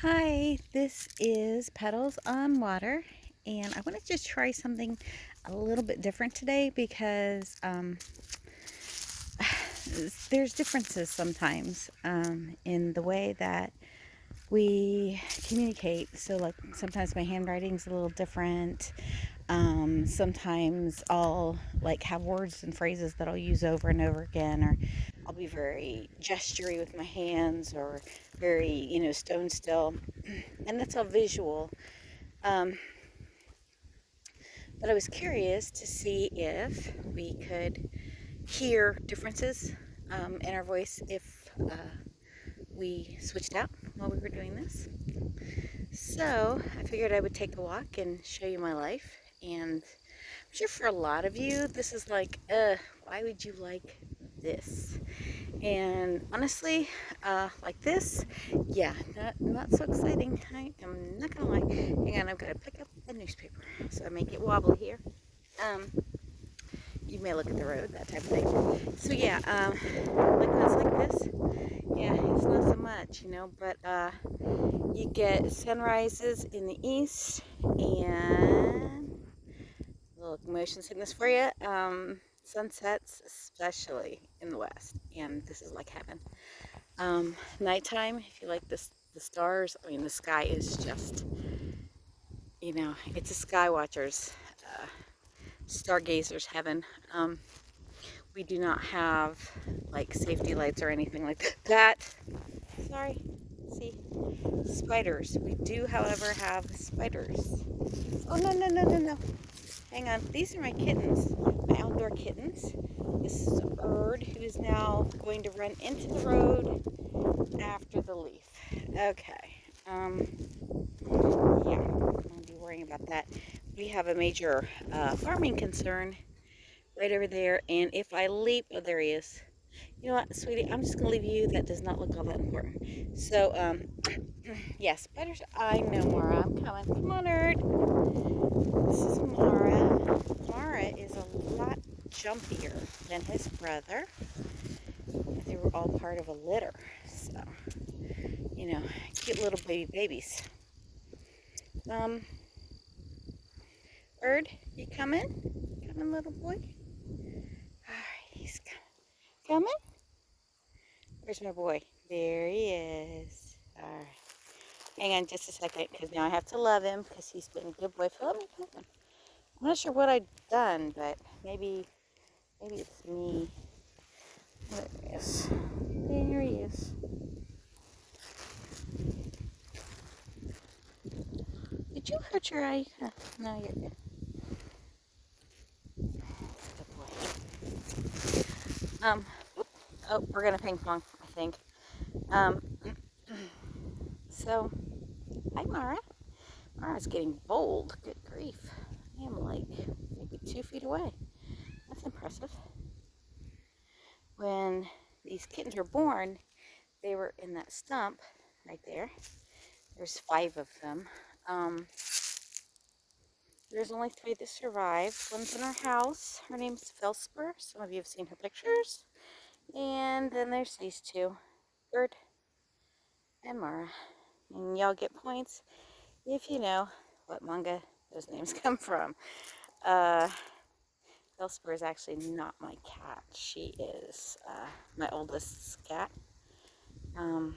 Hi, this is Petals on Water, and I want to just try something a little bit different today because there's differences sometimes in the way that we communicate. So, like, sometimes my handwriting's a little different. Sometimes I'll like have words and phrases that I'll use over and over again, or I'll be very gestury with my hands, or very, stone still, and that's all visual. Um, but I was curious to see if we could hear differences in our voice if we switched out while we were doing this. So I figured I would take a walk and show you my life. And I'm sure for a lot of you, this is like, why would you like this? And honestly, like this, yeah, not so exciting. I am not gonna lie. Hang on, I've got to pick up a newspaper, so I may get wobbly here. Um, you may look at the road, that type of thing. So yeah, like this, yeah, it's not so much, but you get sunrises in the east and a little motion sickness for you. Sunsets, especially in the west, and this is like heaven. Nighttime, if you like this, the stars, I mean, the sky is just, it's a sky watcher's, stargazer's heaven. We do not have like safety lights or anything like that. Sorry, see, spiders. We do, however, have spiders. Oh, no, no, no, no, no. Hang on. These are my kittens, my outdoor kittens. This is Erd, who is now going to run into the road after the leaf. Okay. Yeah, I'm going to be worrying about that. We have a major farming concern right over there, and if I leap, oh, there he is. You know what, sweetie, I'm just going to leave you. That does not look all that important. So, yeah, spiders, I know, Mara. I'm coming. Come on, Erd. This is Mara. Mara is a lot jumpier than his brother. They were all part of a litter. So, cute little babies. Erd, you coming? Coming, little boy? Alright, he's coming. Where's my boy? There he is. Alright. Hang on just a second, because now I have to love him, because he's been a good boy. So let me pet him. I'm not sure what I've done, but maybe it's me. There he is. There he is. Did you hurt your eye? No, you're good. Good boy. Oh, we're gonna ping pong, I think. Um, so, hi, Mara. Mara's getting bold. Good grief. I am like maybe 2 feet away. That's impressive. When these kittens were born, they were in that stump right there. There's 5 of them. There's only 3 that survived. One's in our house. Her name's Felspar. Some of you have seen her pictures. And then there's these 2, Bird and Mara. And y'all get points if you know what manga those names come from. Felspar is actually not my cat. She is my oldest's cat. And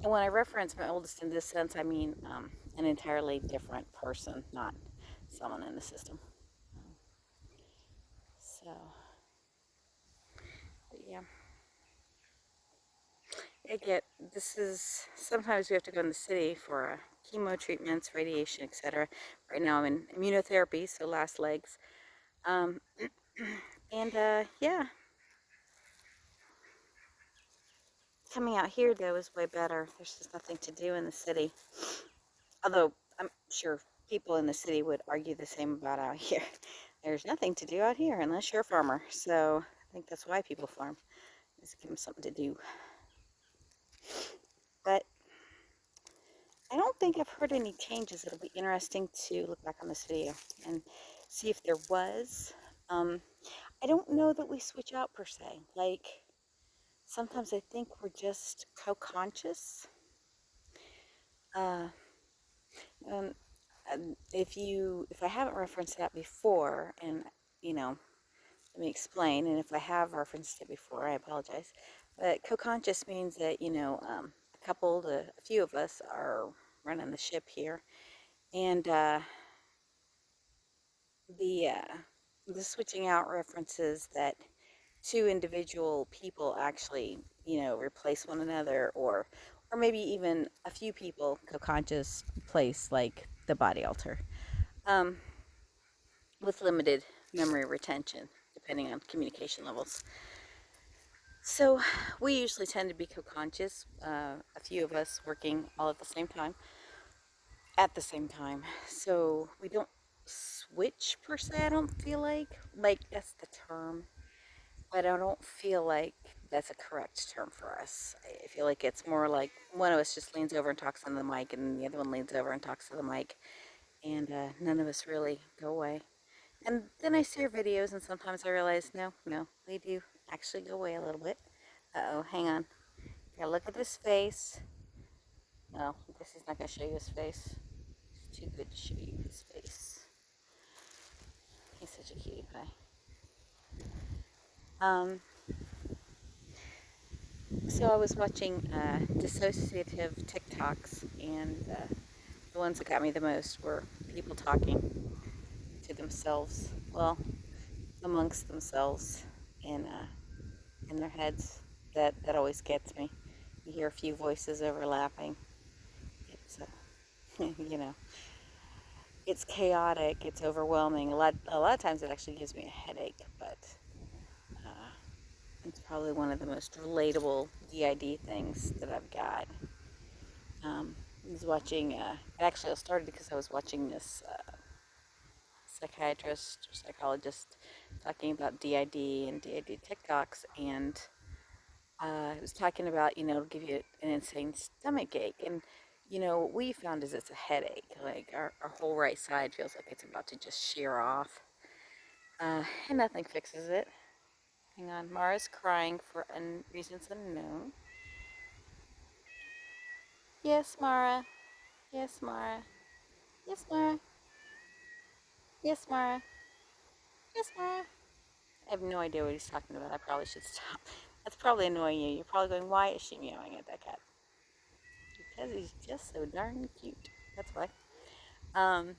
when I reference my oldest in this sense, I mean an entirely different person, not someone in the system. So, but yeah. This is, sometimes we have to go in the city for chemo treatments, radiation, etc. Right now I'm in immunotherapy, so last legs. And yeah, coming out here though is way better. There's just nothing to do in the city. Although I'm sure people in the city would argue the same about out here. There's nothing to do out here unless you're a farmer. So I think that's why people farm, is give them something to do. But I don't think I've heard any changes. It'll be interesting to look back on this video and see if there was. I don't know that we switch out per se. Like, sometimes I think we're just co-conscious. If I haven't referenced that before, and you know, let me explain. And if I have referenced it before, I apologize. But co-conscious means that a couple to a few of us are running the ship here, and the uh, the switching out references that two individual people actually, replace one another, or maybe even a few people co-conscious place like the body alter, um, with limited memory retention, depending on communication levels. So we usually tend to be co-conscious, a few of us working all at the same time. So we don't switch per se. I don't feel like that's the term, but I don't feel like that's a correct term for us. I feel like it's more like one of us just leans over and talks on the mic, and the other one leans over and talks to the mic, and none of us really go away. And then I see your videos, and sometimes I realize, no, we do actually go away a little bit. Uh-oh, hang on. Gotta look at this face. No, I guess he's not gonna show you his face. It's too good to show you his face. He's such a cutie pie. So I was watching dissociative TikToks, and the ones that got me the most were people talking to themselves, well, amongst themselves, in in their heads. That always gets me. You hear a few voices overlapping. It's you know, it's chaotic. It's overwhelming. A lot of times it actually gives me a headache, but uh, it's probably one of the most relatable DID things that I've got. I was watching. Actually, I started because I was watching this psychiatrist or psychologist talking about DID and DID TikToks, and it was talking about, it'll give you an insane stomach ache. And, what we found is it's a headache. Like our whole right side feels like it's about to just shear off. And nothing fixes it. Hang on. Mara's crying for reasons unknown. Yes, Mara. Yes, Mara. Yes, Mara. Yes, Mara. Yes, Mara. I have no idea what he's talking about. I probably should stop. That's probably annoying you. You're probably going, why is she meowing at that cat? Because he's just so darn cute. That's why. Um,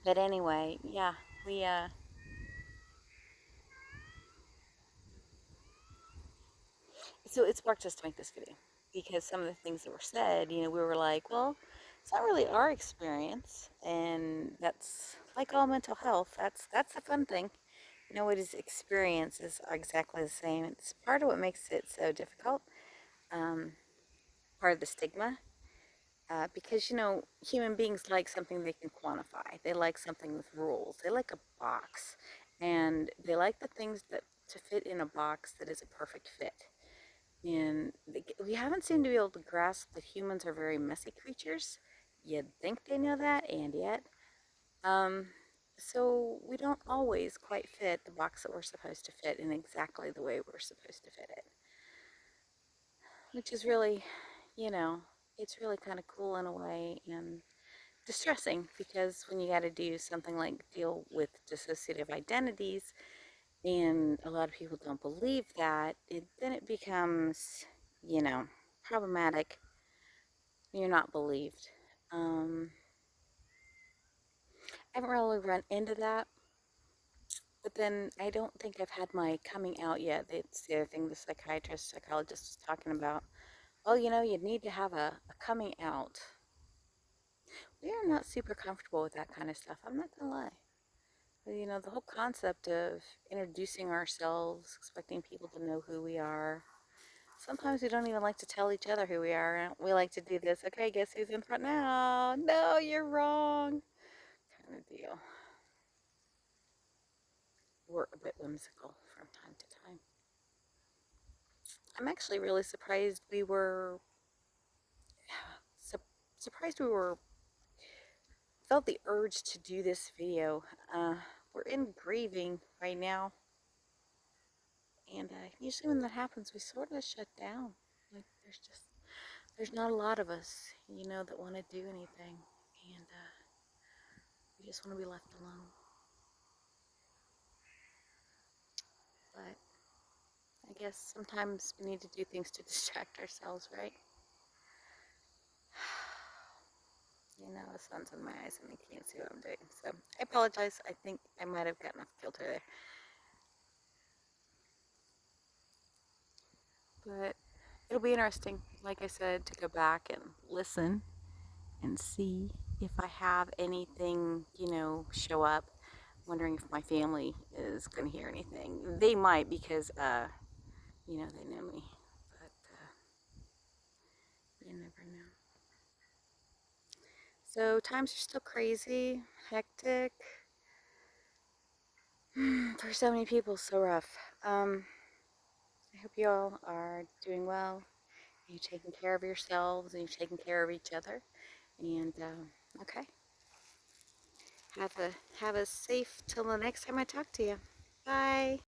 but anyway, yeah, we so it sparked us to make this video because some of the things that were said, we were like, well, it's not really our experience, and that's like all mental health. That's the fun thing. Nobody's experiences are exactly the same. It's part of what makes it so difficult. Um, Part of the stigma, because human beings like something they can quantify. They like something with rules. They like a box, and they like the things that to fit in a box that is a perfect fit. And we haven't seemed to be able to grasp that humans are very messy creatures. You'd think they know that, and yet, um, so we don't always quite fit the box that we're supposed to fit in exactly the way we're supposed to fit it, which is really, you know, it's really kind of cool in a way and distressing, because when you got to do something like deal with dissociative identities, and a lot of people don't believe that, then it becomes, problematic. You're not believed. I haven't really run into that, but then I don't think I've had my coming out yet. It's the other thing the psychologist was talking about. Well, you'd need to have a coming out. We are not super comfortable with that kind of stuff. I'm not gonna lie. The whole concept of introducing ourselves, expecting people to know who we are. Sometimes we don't even like to tell each other who we are. We like to do this. Okay, guess who's in front now? No, you're wrong. Kind of deal. We're a bit whimsical from time to time. I'm actually really surprised we were su- surprised we were felt the urge to do this video. We're in grieving right now, and usually when that happens, we sort of shut down. Like there's not a lot of us, that want to do anything, and we just want to be left alone. But I guess sometimes we need to do things to distract ourselves, right? You know, the sun's in my eyes and I can't see what I'm doing. So I apologize. I think I might have gotten off kilter there. But it'll be interesting, like I said, to go back and listen and see if I have anything, show up. Wondering if my family is going to hear anything. They might because, they know me. But you never know. So times are still crazy, hectic. For so many people, so rough. I hope you all are doing well. You're taking care of yourselves and you're taking care of each other. And okay, have a safe till the next time I talk to you. Bye.